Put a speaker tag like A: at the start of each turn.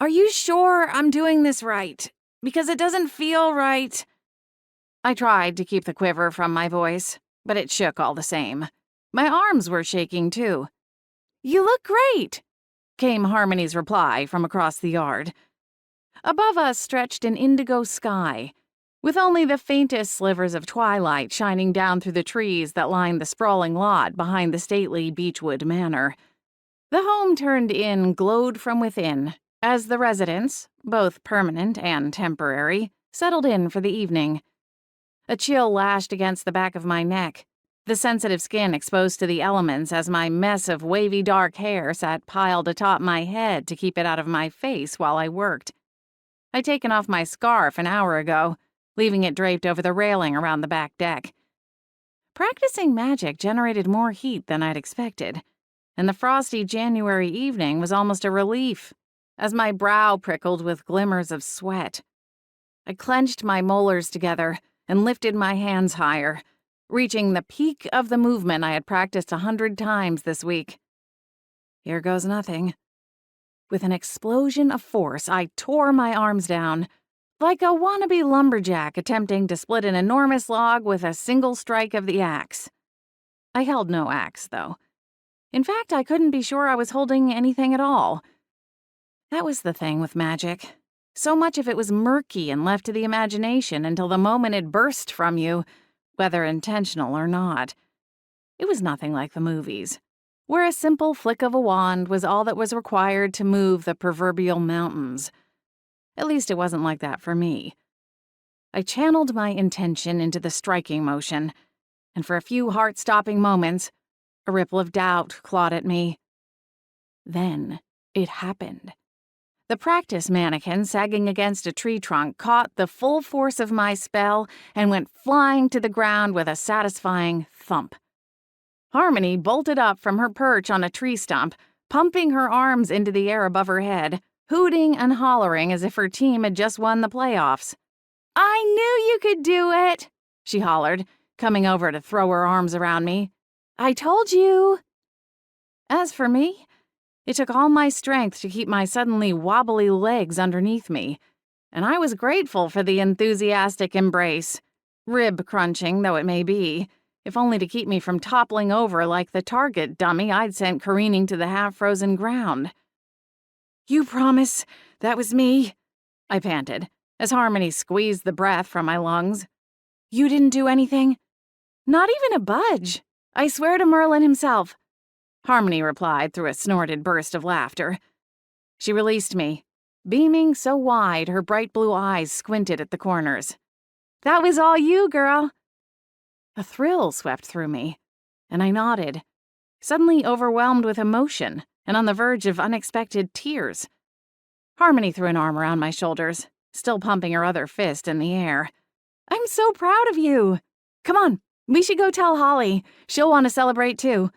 A: Are you sure I'm doing this right? Because it doesn't feel right. I tried to keep the quiver from my voice, but it shook all the same. My arms were shaking, too. You look great, came Harmony's reply from across the yard. Above us stretched an indigo sky, with only the faintest slivers of twilight shining down through the trees that lined the sprawling lot behind the stately Beechwood Manor. The home-turned inn glowed from within, as the residents, both permanent and temporary, settled in for the evening. A chill lashed against the back of my neck, the sensitive skin exposed to the elements as my mess of wavy dark hair sat piled atop my head to keep it out of my face while I worked. I'd taken off my scarf an hour ago, leaving it draped over the railing around the back deck. Practicing magic generated more heat than I'd expected, and the frosty January evening was almost a relief, as my brow prickled with glimmers of sweat. I clenched my molars together and lifted my hands higher, reaching the peak of the movement I had practiced 100 times this week. Here goes nothing. With an explosion of force, I tore my arms down, like a wannabe lumberjack attempting to split an enormous log with a single strike of the axe. I held no axe, though. In fact, I couldn't be sure I was holding anything at all. That was the thing with magic. So much of it was murky and left to the imagination until the moment it burst from you, whether intentional or not. It was nothing like the movies, where a simple flick of a wand was all that was required to move the proverbial mountains. At least it wasn't like that for me. I channeled my intention into the striking motion, and for a few heart-stopping moments, a ripple of doubt clawed at me. Then it happened. The practice mannequin sagging against a tree trunk caught the full force of my spell and went flying to the ground with a satisfying thump. Harmony bolted up from her perch on a tree stump, pumping her arms into the air above her head, hooting and hollering as if her team had just won the playoffs. "I knew you could do it," she hollered, coming over to throw her arms around me. "I told you." As for me, it took all my strength to keep my suddenly wobbly legs underneath me, and I was grateful for the enthusiastic embrace, rib-crunching though it may be, if only to keep me from toppling over like the target dummy I'd sent careening to the half-frozen ground. "You promise that was me?" I panted, as Harmony squeezed the breath from my lungs. "You didn't do anything?" "Not even a budge. I swear to Merlin himself," Harmony replied through a snorted burst of laughter. She released me, beaming so wide her bright blue eyes squinted at the corners. "That was all you, girl." A thrill swept through me, and I nodded, suddenly overwhelmed with emotion and on the verge of unexpected tears. Harmony threw an arm around my shoulders, still pumping her other fist in the air. "I'm so proud of you. Come on, we should go tell Holly. She'll want to celebrate too.